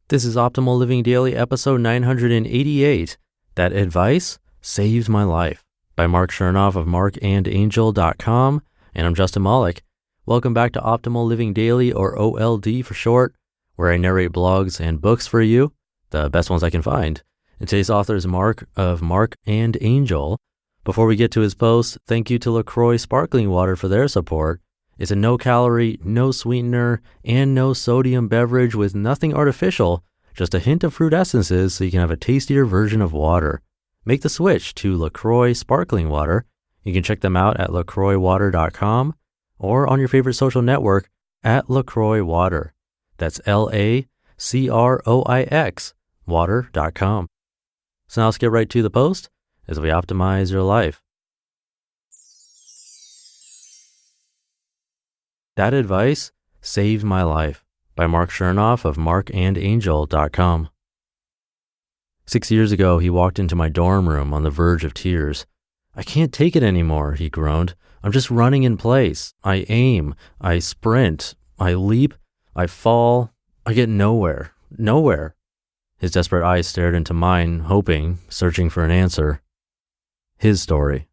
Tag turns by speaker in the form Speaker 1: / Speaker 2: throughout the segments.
Speaker 1: This is Optimal Living Daily, episode 988. That Advice Saved My Life by Marc Chernoff of Marc, and&nbsp. And I'm Justin Malik. Welcome back to Optimal Living Daily, or OLD for short, where I narrate blogs and books for you, the best ones I can find. And today's author is Marc of Marc and Angel. Before we get to his post, thank you to LaCroix Sparkling Water for their support. It's a no-calorie, no sweetener, and no sodium beverage with nothing artificial, just a hint of fruit essences so you can have a tastier version of water. Make the switch to LaCroix Sparkling Water. You can check them out at lacroixwater.com or on your favorite social network at LaCroix Water. That's LACROIX water.com. So now let's get right to the post as we optimize your life. That Advice Saved My Life by Marc Chernoff of marcandangel.com. 6 years ago, he walked into my dorm room on the verge of tears. "I can't take it anymore," he groaned. "I'm just running in place. I aim, I sprint, I leap, I fall, I get nowhere. His desperate eyes stared into mine, hoping, searching for an answer. His story.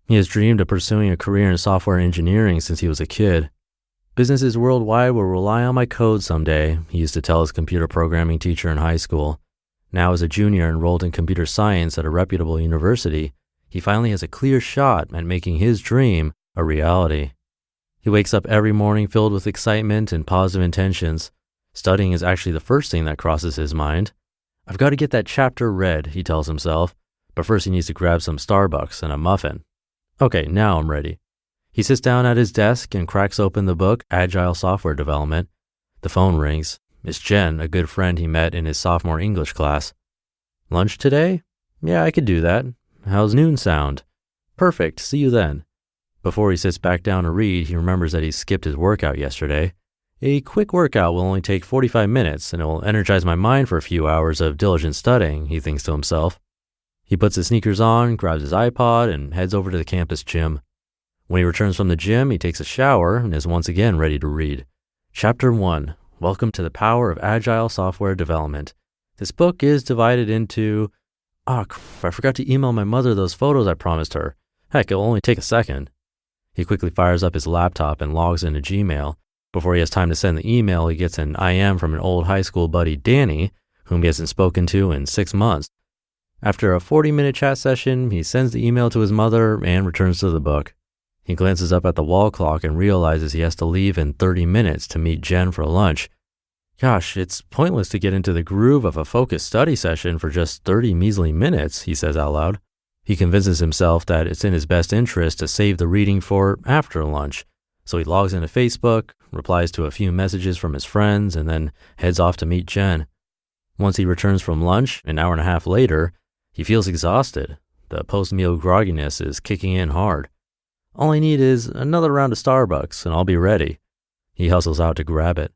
Speaker 1: He has dreamed of pursuing a career in software engineering since he was a kid. "Businesses worldwide will rely on my code someday," he used to tell his computer programming teacher in high school. Now, as a junior enrolled in computer science at a reputable university, he finally has a clear shot at making his dream a reality. He wakes up every morning filled with excitement and positive intentions. Studying is actually the first thing that crosses his mind. "I've got to get that chapter read," he tells himself, but first he needs to grab some Starbucks and a muffin. "Okay, now I'm ready." He sits down at his desk and cracks open the book, Agile Software Development. The phone rings. It's Jen, a good friend he met in his sophomore English class. "Lunch today?" "Yeah, I could do that." "How's noon sound?" "Perfect, see you then." Before he sits back down to read, he remembers that he skipped his workout yesterday. A quick workout will only take 45 minutes, and it will energize my mind for a few hours of diligent studying, he thinks to himself. He puts his sneakers on, grabs his iPod, and heads over to the campus gym. When he returns from the gym, he takes a shower and is once again ready to read. Chapter 1, Welcome to the Power of Agile Software Development. This book is divided into... I forgot to email my mother those photos I promised her. Heck, it'll only take a second. He quickly fires up his laptop and logs into Gmail. Before he has time to send the email, he gets an IM from an old high school buddy, Danny, whom he hasn't spoken to in 6 months. After a 40-minute chat session, he sends the email to his mother and returns to the book. He glances up at the wall clock and realizes he has to leave in 30 minutes to meet Jen for lunch. Gosh, it's pointless to get into the groove of a focused study session for just 30 measly minutes, he says out loud. He convinces himself that it's in his best interest to save the reading for after lunch. So he logs into Facebook, replies to a few messages from his friends, and then heads off to meet Jen. Once he returns from lunch, an hour and a half later, he feels exhausted. The post-meal grogginess is kicking in hard. All I need is another round of Starbucks, and I'll be ready. He hustles out to grab it.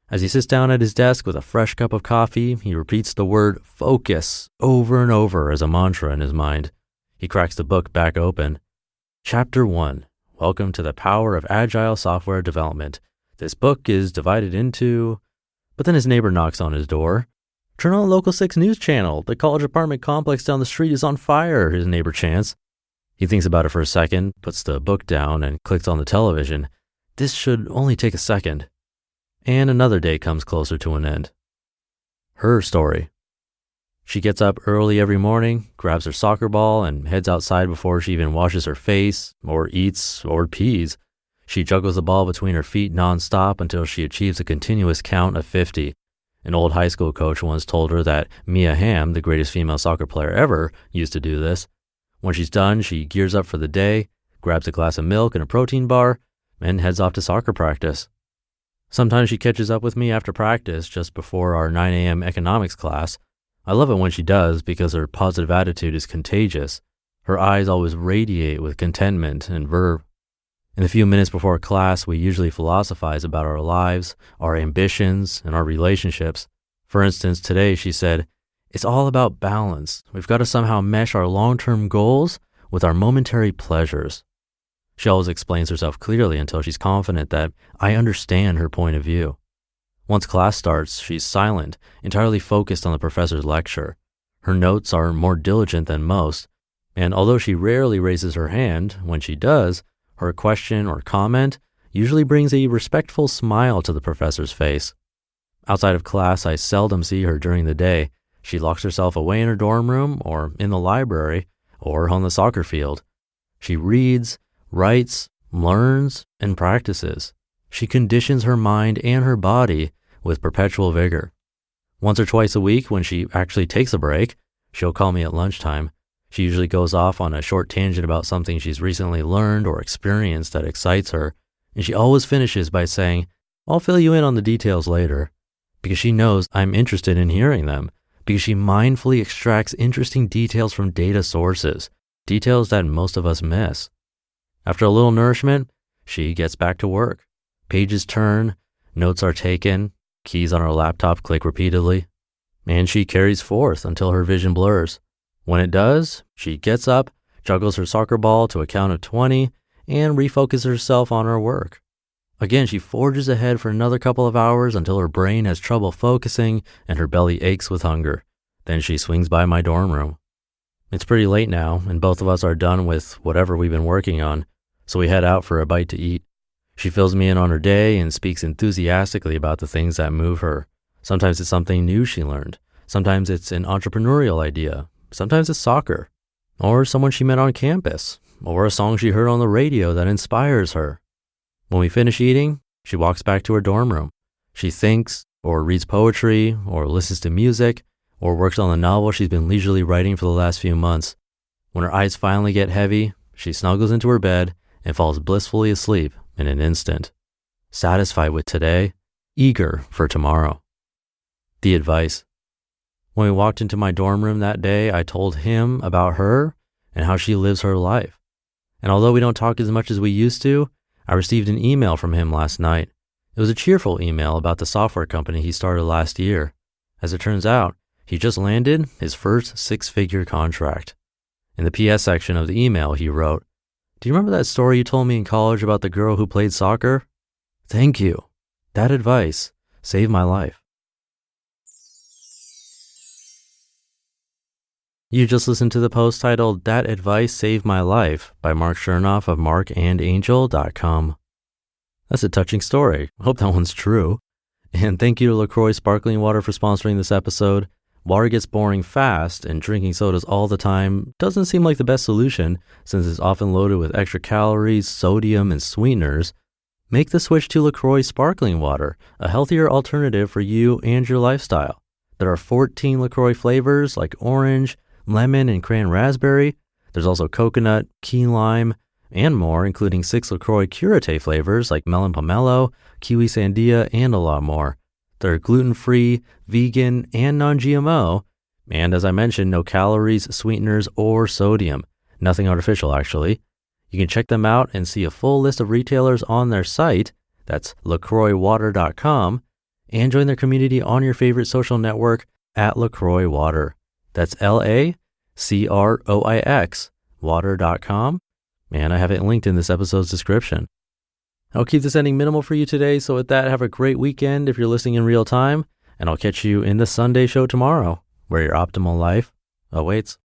Speaker 1: As he sits down at his desk with a fresh cup of coffee, he repeats the word focus over and over as a mantra in his mind. He cracks the book back open. Chapter 1, Welcome to the Power of Agile Software Development. This book is divided into... But then his neighbor knocks on his door. "Turn on Local 6 News Channel. The college apartment complex down the street is on fire," his neighbor chants. He thinks about it for a second, puts the book down, and clicks on the television. This should only take a second. And another day comes closer to an end. Her story. She gets up early every morning, grabs her soccer ball, and heads outside before she even washes her face, or eats, or pees. She juggles the ball between her feet nonstop until she achieves a continuous count of 50. An old high school coach once told her that Mia Hamm, the greatest female soccer player ever, used to do this. When she's done, she gears up for the day, grabs a glass of milk and a protein bar, and heads off to soccer practice. Sometimes she catches up with me after practice just before our 9 a.m. economics class. I love it when she does because her positive attitude is contagious. Her eyes always radiate with contentment and verve. In the few minutes before class, we usually philosophize about our lives, our ambitions, and our relationships. For instance, today she said, "It's all about balance. We've got to somehow mesh our long-term goals with our momentary pleasures." She always explains herself clearly until she's confident that I understand her point of view. Once class starts, she's silent, entirely focused on the professor's lecture. Her notes are more diligent than most, and although she rarely raises her hand, when she does, her question or comment usually brings a respectful smile to the professor's face. Outside of class, I seldom see her during the day. She locks herself away in her dorm room or in the library or on the soccer field. She reads, writes, learns, and practices. She conditions her mind and her body with perpetual vigor. Once or twice a week, when she actually takes a break, she'll call me at lunchtime. She usually goes off on a short tangent about something she's recently learned or experienced that excites her, and she always finishes by saying, "I'll fill you in on the details later," because she knows I'm interested in hearing them, because she mindfully extracts interesting details from data sources, details that most of us miss. After a little nourishment, she gets back to work. Pages turn, notes are taken, keys on her laptop click repeatedly, and she carries forth until her vision blurs. When it does, she gets up, juggles her soccer ball to a count of 20, and refocuses herself on her work. Again, she forges ahead for another couple of hours until her brain has trouble focusing and her belly aches with hunger. Then she swings by my dorm room. It's pretty late now, and both of us are done with whatever we've been working on, so we head out for a bite to eat. She fills me in on her day and speaks enthusiastically about the things that move her. Sometimes it's something new she learned. Sometimes it's an entrepreneurial idea. Sometimes it's soccer, or someone she met on campus, or a song she heard on the radio that inspires her. When we finish eating, she walks back to her dorm room. She thinks, or reads poetry, or listens to music, or works on the novel she's been leisurely writing for the last few months. When her eyes finally get heavy, she snuggles into her bed and falls blissfully asleep in an instant, satisfied with today, eager for tomorrow. The advice. When we walked into my dorm room that day, I told him about her and how she lives her life. And although we don't talk as much as we used to, I received an email from him last night. It was a cheerful email about the software company he started last year. As it turns out, he just landed his first 6-figure contract. In the PS section of the email, he wrote, "Do you remember that story you told me in college about the girl who played soccer? Thank you. That advice saved my life." You just listened to the post titled "That Advice Saved My Life" by Marc Chernoff of Marc, and&nbsp. That's a touching story. I hope that one's true. And thank you to LaCroix Sparkling Water for sponsoring this episode. Water gets boring fast, and drinking sodas all the time doesn't seem like the best solution since it's often loaded with extra calories, sodium, and sweeteners. Make the switch to LaCroix Sparkling Water, a healthier alternative for you and your lifestyle. There are 14 LaCroix flavors like orange, lemon, and cran raspberry. There's also coconut, key lime, and more, including 6 LaCroix Curate flavors like melon pomelo, kiwi sandia, and a lot more. They're gluten-free, vegan, and non-GMO, and as I mentioned, no calories, sweeteners, or sodium. Nothing artificial, actually. You can check them out and see a full list of retailers on their site, that's LaCroixWater.com, and join their community on your favorite social network at LaCroix Water. That's LaCroix water.com, and I have it linked in this episode's description. I'll keep this ending minimal for you today, so with that, have a great weekend if you're listening in real time, and I'll catch you in the Sunday show tomorrow, where your optimal life awaits.